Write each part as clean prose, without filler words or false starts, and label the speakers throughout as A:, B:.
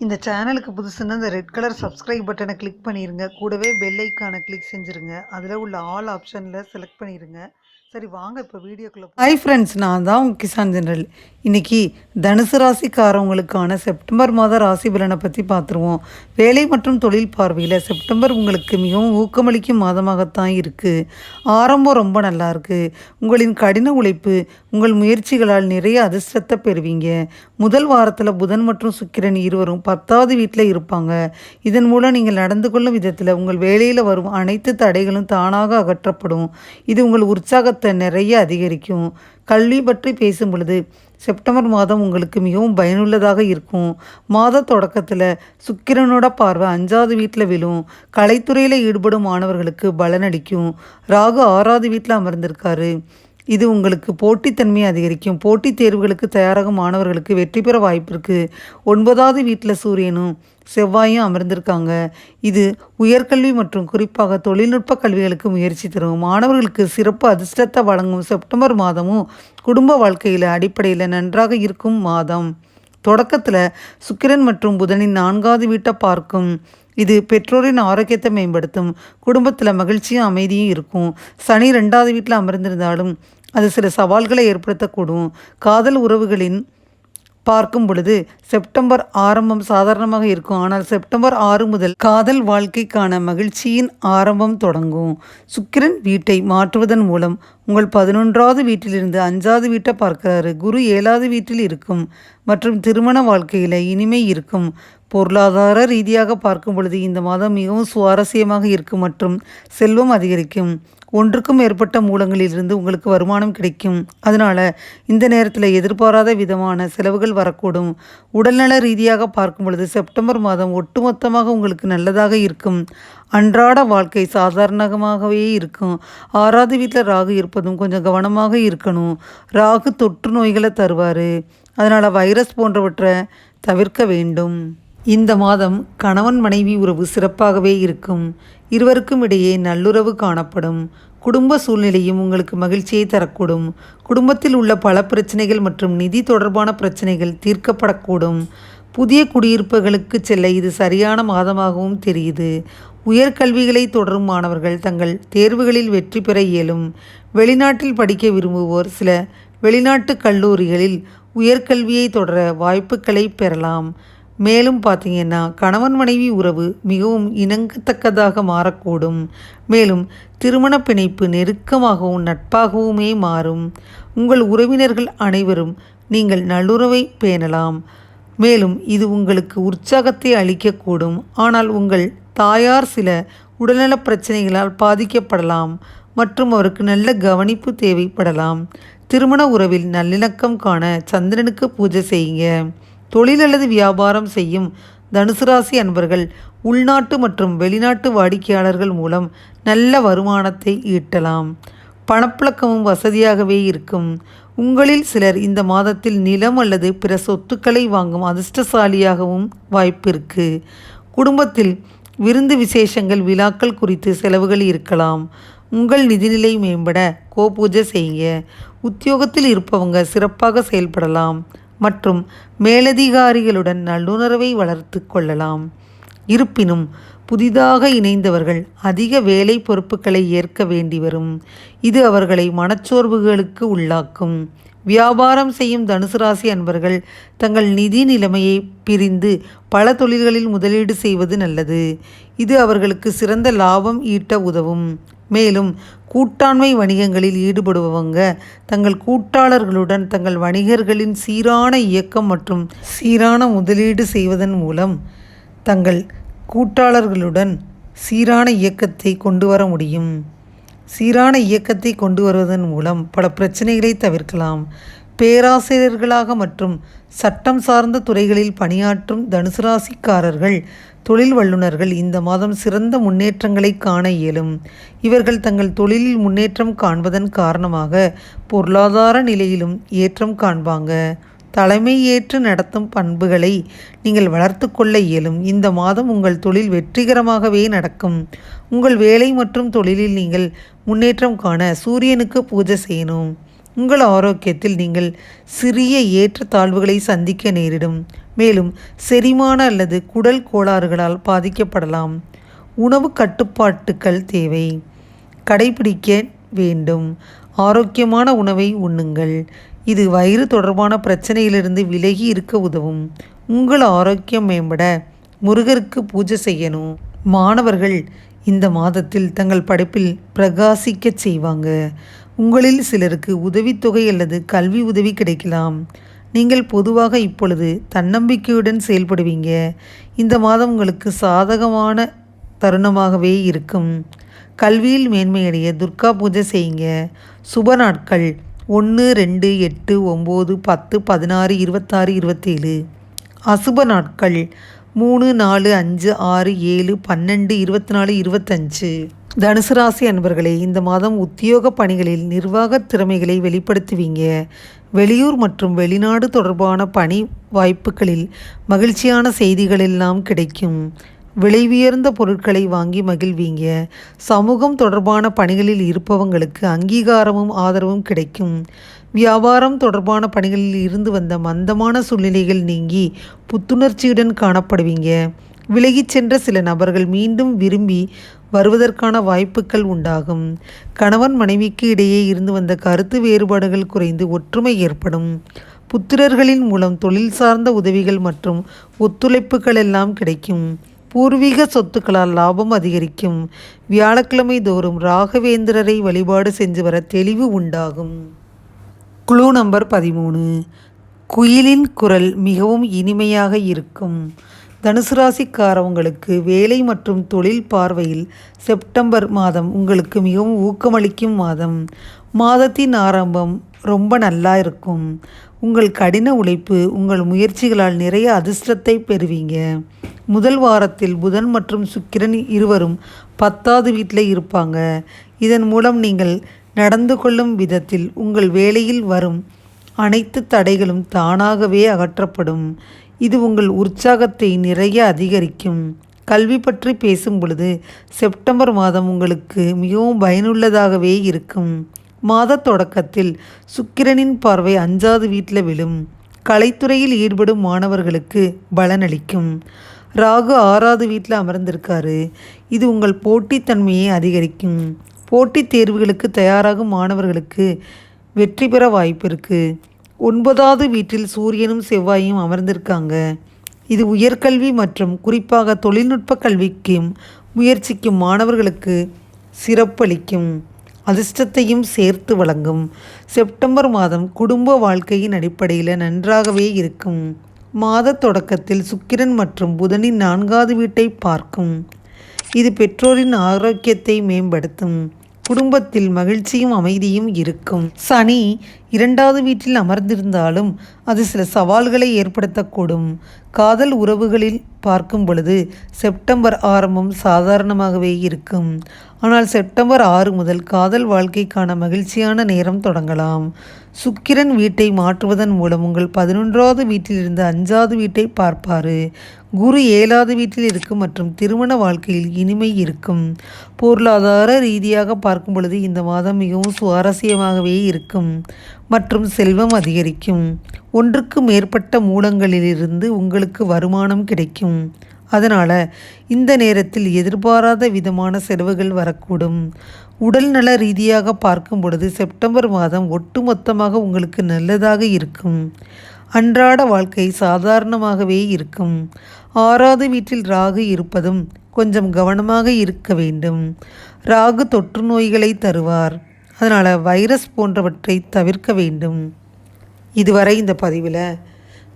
A: இந்த சேனலுக்கு புதுசுன்னா இந்த ரெட் கலர் சப்ஸ்கிரைப் பட்டனை கிளிக் பண்ணிடுங்க. கூடவே பெல் ஐக்கானை கிளிக் செஞ்சுருங்க. அதில் உள்ள ஆல் ஆப்ஷனில் செலக்ட் பண்ணிடுங்க. சரி வாங்க இப்போ வீடியோக்குள்ளே. ஹாய் ஃப்ரெண்ட்ஸ், நான் தான் உங்கள் கிஷான் ஜெனரல். இன்றைக்கி தனுசு ராசிக்காரவங்களுக்கான செப்டம்பர் மாத ராசி பலனை பற்றி பார்த்துருவோம். வேலை மற்றும் தொழில் பார்வையில் செப்டம்பர் உங்களுக்கு மிகவும் ஊக்கமளிக்கும் மாதமாகத்தான் இருக்குது. ஆரம்பம் ரொம்ப நல்லா இருக்குது. உங்களின் கடின உழைப்பு, உங்கள் முயற்சிகளால் நிறைய அதிர்ஷ்டத்தை பெறுவீங்க. முதல் வாரத்தில் புதன் மற்றும் சுக்கிரன் இருவரும் 10வது வீட்டில் இருப்பாங்க. இதன் மூலம் நீங்கள் நடந்து கொள்ளும் விதத்தில் உங்கள் வேலையில் வரும் அனைத்து தடைகளும் தானாக அகற்றப்படும். இது உங்கள் உற்சாகத்தை நிறைய அதிகரிக்கும். கல்வி பற்றி பேசும் பொழுது செப்டம்பர் மாதம் உங்களுக்கு மிகவும் பயனுள்ளதாக இருக்கும். மாத தொடக்கத்தில் சுக்கிரனோட பார்வை 5வது வீட்டில் விழும். கலைத்துறையில் ஈடுபடும் மாணவர்களுக்கு பலனளிக்கும். ராகு 6வது வீட்டில் அமர்ந்திருக்காரு. இது உங்களுக்கு போட்டித்தன்மையை அதிகரிக்கும். போட்டித் தேர்வுகளுக்கு தயாராகும் மாணவர்களுக்கு வெற்றி பெற வாய்ப்பு இருக்குது. 9வது வீட்டில் சூரியனும் செவ்வாயும் அமர்ந்திருக்காங்க. இது உயர்கல்வி மற்றும் குறிப்பாக தொழில்நுட்ப கல்விகளுக்கு முயற்சி தரும். மாணவர்களுக்கு சிறப்பு அதிர்ஷ்டத்தை வழங்கும் செப்டம்பர் மாதமும் குடும்ப வாழ்க்கையில் அடிப்படையில் நன்றாக இருக்கும் மாதம். தொடக்கத்தில் சுக்கிரன் மற்றும் புதனின் 4வது வீட்டை பார்க்கும். இது பெற்றோரின் ஆரோக்கியத்தை மேம்படுத்தும். குடும்பத்தில் மகிழ்ச்சியும் அமைதியும் இருக்கும். சனி 2வது வீட்டில் அமர்ந்திருந்தாலும் அது சில சவால்களை ஏற்படுத்தக்கூடும். காதல் உறவுகளின் பார்க்கும் பொழுது செப்டம்பர் ஆரம்பம் சாதாரணமாக இருக்கும். ஆனால் செப்டம்பர் 6 முதல் காதல் வாழ்க்கைக்கான மகிழ்ச்சியின் ஆரம்பம் தொடங்கும். சுக்கிரன் வீட்டை மாற்றுவதன் மூலம் உங்கள் 11வது வீட்டிலிருந்து 5வது வீட்டை பார்க்கிறாரு. குரு 7வது வீட்டில் இருக்கும் மற்றும் திருமண வாழ்க்கையில் இனிமை இருக்கும். பொருளாதார ரீதியாக பார்க்கும் பொழுது இந்த மாதம் மிகவும் சுவாரஸ்யமாக இருக்கும் மற்றும் செல்வம் அதிகரிக்கும். ஒன்றுக்கும் மேற்பட்ட மூலங்களிலிருந்து உங்களுக்கு வருமானம் கிடைக்கும். அதனால் இந்த நேரத்தில் எதிர்பாராத விதமான செலவுகள் வரக்கூடும். உடல்நல ரீதியாக பார்க்கும் பொழுது செப்டம்பர் மாதம் ஒட்டுமொத்தமாக உங்களுக்கு நல்லதாக இருக்கும். அன்றாட வாழ்க்கை சாதாரணமாகவே இருக்கும். 6வது வீட்டில் ராகு இருப்பதும் கொஞ்சம் கவனமாக இருக்கணும். ராகு தொற்று நோய்களை தருவார். அதனால் வைரஸ் போன்றவற்றை தவிர்க்க வேண்டும். இந்த மாதம் கணவன் மனைவி உறவு சிறப்பாகவே இருக்கும். இருவருக்கும் இடையே நல்லுறவு காணப்படும். குடும்ப சூழ்நிலையும் உங்களுக்கு மகிழ்ச்சியை தரக்கூடும். குடும்பத்தில் உள்ள பல பிரச்சனைகள் மற்றும் நிதி தொடர்பான பிரச்சனைகள் தீர்க்கப்படக்கூடும். புதிய குடியிருப்புகளுக்கு செல்ல இது சரியான மாதமாகவும் தெரியுது. உயர்கல்விகளை தொடரும் மாணவர்கள் தங்கள் தேர்வுகளில் வெற்றி பெற இயலும். வெளிநாட்டில் படிக்க விரும்புவோர் சில வெளிநாட்டு கல்லூரிகளில் உயர்கல்வியை தொடர வாய்ப்புகளை பெறலாம். மேலும் பார்த்தீங்கன்னா கணவன் மனைவி உறவு மிகவும் இணங்கத்தக்கதாக மாறக்கூடும். மேலும் திருமண பிணைப்பு நெருக்கமாகவும் நட்பாகவுமே மாறும். உங்கள் உறவினர்கள் அனைவரும் நீங்கள் நல்லுறவை பேணலாம். மேலும் இது உங்களுக்கு உற்சாகத்தை அளிக்கக்கூடும். ஆனால் உங்கள் தாயார் சில உடல்நல பிரச்சனைகளால் பாதிக்கப்படலாம் மற்றும் அவருக்கு நல்ல கவனிப்பு தேவைப்படலாம். திருமண உறவில் நல்லிணக்கம் காண சந்திரனுக்கு பூஜை செய்யுங்க. தொழில் அல்லது வியாபாரம் செய்யும் தனுசு ராசி அன்பர்கள் உள்நாட்டு மற்றும் வெளிநாட்டு வாடிக்கையாளர்கள் மூலம் நல்ல வருமானத்தை ஈட்டலாம். பணப்புழக்கமும் வசதியாகவே இருக்கும். உங்களில் சிலர் இந்த மாதத்தில் நிலம் அல்லது பிற சொத்துக்களை வாங்கும் அதிர்ஷ்டசாலியாகவும் வாய்ப்பு இருக்குது. குடும்பத்தில் விருந்து விசேஷங்கள் விழாக்கள் குறித்து செலவுகள் இருக்கலாம். உங்கள் நிதிநிலை மேம்பட கோபூஜை செய்யுங்க. உத்தியோகத்தில் இருப்பவங்க சிறப்பாக செயல்படலாம் மற்றும் மேலதிகாரிகளுடன் நல்லுணர்வை வளர்த்து கொள்ளலாம். இருப்பினும் புதிதாக இணைந்தவர்கள் அதிக வேலை பொறுப்புகளை ஏற்க வேண்டி வரும். இது அவர்களை மனச்சோர்வுகளுக்கு உள்ளாக்கும். வியாபாரம் செய்யும் தனுசு ராசி அன்பர்கள் தங்கள் நிதி நிலைமையை பிரிந்து பல தொழில்களில் முதலீடு செய்வது நல்லது. இது அவர்களுக்கு சிறந்த லாபம் ஈட்ட உதவும். மேலும் கூட்டாண்மை வணிகங்களில் ஈடுபடுபவங்க தங்கள் கூட்டாளர்களுடன் தங்கள் வணிகர்களின் சீரான இயக்கம் மற்றும் சீரான முதலீடு செய்வதன் மூலம் தங்கள் கூட்டாளர்களுடன் சீரான இயக்கத்தை கொண்டு வர முடியும். சீரான இயக்கத்தை கொண்டு வருவதன் மூலம் பல பிரச்சனைகளை தவிர்க்கலாம். பேராசிரியர்களாக மற்றும் சட்டம் சார்ந்த துறைகளில் பணியாற்றும் தனுசு ராசிக்காரர்கள் தொழில் வல்லுநர்கள் இந்த மாதம் சிறந்த முன்னேற்றங்களை காண இயலும். இவர்கள் தங்கள் தொழிலில் முன்னேற்றம் காண்பதன் காரணமாக பொருளாதார நிலையிலும் ஏற்றம் காண்பாங்க. தலைமை ஏற்று நடத்தும் பண்புகளை நீங்கள் வளர்த்து கொள்ள இயலும். இந்த மாதம் உங்கள் தொழில் வெற்றிகரமாகவே நடக்கும். உங்கள் வேலை மற்றும் தொழிலில் நீங்கள் முன்னேற்றம் காண சூரியனுக்கு பூஜை செய்யணும். உங்கள் ஆரோக்கியத்தில் நீங்கள் சிறிய ஏற்ற தாழ்வுகளை சந்திக்க நேரிடும். மேலும் செரிமான அல்லது குடல் கோளாறுகளால் பாதிக்கப்படலாம். உணவு கட்டுப்பாட்டுகள் தேவை. கடைபிடிக்க வேண்டும். ஆரோக்கியமான உணவை உண்ணுங்கள். இது வயிறு தொடர்பான பிரச்சனையிலிருந்து விலகி இருக்க உதவும். உங்கள் ஆரோக்கியம் மேம்பட முருகருக்கு பூஜை செய்யணும். மாணவர்கள் இந்த மாதத்தில் தங்கள் படிப்பில் பிரகாசிக்க செய்வாங்க. உங்களில் சிலருக்கு உதவித்தொகை அல்லது கல்வி உதவி கிடைக்கலாம். நீங்கள் பொதுவாக இப்பொழுது தன்னம்பிக்கையுடன் செயல்படுவீங்க. இந்த மாதம் உங்களுக்கு சாதகமான தருணமாகவே இருக்கும். கல்வியில் மேன்மையடைய துர்கா பூஜை செய்யுங்க. சுப நாட்கள் 1, 2, 8, 9, 10, 16, 26, 27. அசுப நாட்கள் 3, 4, 5, 6, 7, 12, 24, 25. தனுசு ராசி அன்பர்களே, இந்த மாதம் உத்தியோக பணிகளில் நிர்வாக திறமைகளை வெளிப்படுத்துவீங்க. வெளியூர் மற்றும் வெளிநாடு தொடர்பான பணி வாய்ப்புகளில் மகிழ்ச்சியான செய்திகள் எல்லாம் கிடைக்கும். விலை உயர்ந்த பொருட்களை வாங்கி மகிழ்வீங்க. சமூகம் தொடர்பான பணிகளில் இருப்பவங்களுக்கு அங்கீகாரமும் ஆதரவும் கிடைக்கும். வியாபாரம் தொடர்பான பணிகளில் இருந்து வந்த மந்தமான சூழ்நிலைகள் நீங்கி புத்துணர்ச்சியுடன் காணப்படுவீங்க. விலகிச் சென்ற சில நபர்கள் மீண்டும் விரும்பி வருவதற்கான வாய்ப்புகள் உண்டாகும். கணவன் மனைவிக்கு இடையே இருந்து வந்த கருத்து வேறுபாடுகள் குறைந்து ஒற்றுமை ஏற்படும். புத்திரர்களின் மூலம் தொழில் சார்ந்த உதவிகள் மற்றும் ஒத்துழைப்புகள் எல்லாம் கிடைக்கும். பூர்வீக சொத்துக்களால் லாபம் அதிகரிக்கும். வியாழக்கிழமை தோறும் ராகவேந்திரரை வழிபாடு செஞ்சு வர தெளிவு உண்டாகும். குழு நம்பர் 13. குயிலின் குரல் மிகவும் இனிமையாக இருக்கும். தனுசு ராசிக்காரவங்களுக்கு வேலை மற்றும் தொழில் பார்வையில் செப்டம்பர் மாதம் உங்களுக்கு மிகவும் ஊக்கமளிக்கும் மாதம். மாதத்தின் ஆரம்பம் ரொம்ப நல்லா இருக்கும். உங்கள் கடின உழைப்பு, உங்கள் முயற்சிகளால் நிறைய அதிர்ஷ்டத்தை பெறுவீங்க. முதல் வாரத்தில் புதன் மற்றும் சுக்கிரன் இருவரும் 10வது வீட்டில் இருப்பாங்க. இதன் மூலம் நீங்கள் நடந்து கொள்ளும் விதத்தில் உங்கள் வேலையில் வரும் அனைத்து தடைகளும் தானாகவே அகற்றப்படும். இது உங்கள் உற்சாகத்தை நிறைய அதிகரிக்கும். கல்வி பற்றி பேசும் பொழுது செப்டம்பர் மாதம் உங்களுக்கு மிகவும் பயனுள்ளதாகவே இருக்கும். மாத தொடக்கத்தில் சுக்கிரனின் பார்வை 5வது வீட்டில் விழும். கலைத்துறையில் ஈடுபடும் மாணவர்களுக்கு பலனளிக்கும். ராகு 6வது வீட்டில் அமர்ந்திருக்காரு. இது உங்கள் போட்டித்தன்மையை அதிகரிக்கும். போட்டித் தேர்வுகளுக்கு தயாராகும் மாணவர்களுக்கு வெற்றி பெற வாய்ப்பு இருக்குது. 9வது வீட்டில் சூரியனும் செவ்வாயும் அமர்ந்திருக்காங்க. இது உயர்கல்வி மற்றும் குறிப்பாக தொழில்நுட்ப கல்விக்கும் முயற்சிக்கும் மாணவர்களுக்கு சிறப்பளிக்கும். அதிர்ஷ்டத்தையும் சேர்த்து வழங்கும். செப்டம்பர் மாதம் குடும்ப வாழ்க்கையின் அடிப்படையில் நன்றாகவே இருக்கும். மாத தொடக்கத்தில் சுக்கிரன் மற்றும் புதனின் 4வது வீட்டை பார்க்கும். இது பெற்றோரின் ஆரோக்கியத்தை மேம்படுத்தும். குடும்பத்தில் மகிழ்ச்சியும் அமைதியும் இருக்கும். சனி 2வது வீட்டில் அமர்ந்திருந்தாலும் அது சில சவால்களை ஏற்படுத்தக்கூடும். காதல் உறவுகளில் பார்க்கும் பொழுது செப்டம்பர் ஆரம்பம் சாதாரணமாகவே இருக்கும். ஆனால் செப்டம்பர் 6 முதல் காதல் வாழ்க்கைக்கான மகிழ்ச்சியான நேரம் தொடங்கலாம். சுக்கிரன் வீட்டை மாற்றுவதன் மூலம் உங்கள் 11வது வீட்டிலிருந்து 5வது வீட்டை பார்ப்பார். குரு 7வது வீட்டில் இருக்கும் மற்றும் திருமண வாழ்க்கையில் இனிமை இருக்கும். பொருளாதார ரீதியாக பார்க்கும் பொழுது இந்த மாதம் மிகவும் சுவாரஸ்யமாகவே இருக்கும் மற்றும் செல்வம் அதிகரிக்கும். ஒன்றுக்கு மேற்பட்ட மூலங்களிலிருந்து உங்களுக்கு வருமானம் கிடைக்கும். அதனால் இந்த நேரத்தில் எதிர்பாராத விதமான செலவுகள் வரக்கூடும். உடல் நல ரீதியாக பார்க்கும் பொழுது செப்டம்பர் மாதம் ஒட்டுமொத்தமாக உங்களுக்கு நல்லதாக இருக்கும். அன்றாட வாழ்க்கை சாதாரணமாகவே இருக்கும். 6வது வீட்டில் ராகு இருப்பதும் கொஞ்சம் கவனமாக இருக்க வேண்டும். ராகு தொற்று நோய்களை தருவார். அதனால் வைரஸ் போன்றவற்றை தவிர்க்க வேண்டும். இதுவரை இந்த பதிவில்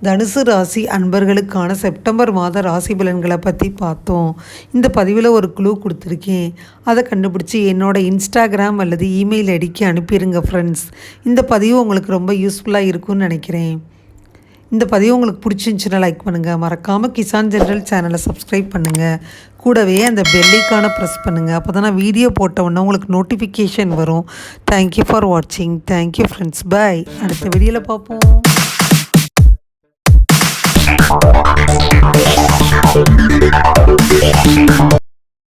A: தனுசு ராசி அன்பர்களுக்கான செப்டம்பர் மாத ராசி பலன்களை பற்றி பார்த்தோம். இந்த பதிவில் ஒரு க்ளூ கொடுத்துருக்கேன். அதை கண்டுபிடிச்சி என்னோட இன்ஸ்டாகிராம் அல்லது இமெயில் ஐடிக்கு அனுப்பிடுங்க ஃப்ரெண்ட்ஸ். இந்த பதிவு உங்களுக்கு ரொம்ப யூஸ்ஃபுல்லாக இருக்கும்னு நினைக்கிறேன். இந்த பதிவு உங்களுக்கு பிடிச்சிருந்துச்சுன்னா லைக் பண்ணுங்கள். மறக்காமல் கிசான் ஜென்ரல் சேனலை சப்ஸ்கிரைப் பண்ணுங்கள். கூடவே அந்த பெல்லைக்கான ப்ரெஸ் பண்ணுங்கள். அப்போ தான் நான் வீடியோ போட்ட உடனே உங்களுக்கு நோட்டிஃபிகேஷன் வரும். தேங்க்யூ ஃபார் வாட்சிங். Thank you friends. பாய். அடுத்த வீடியோவில் பார்ப்போம்.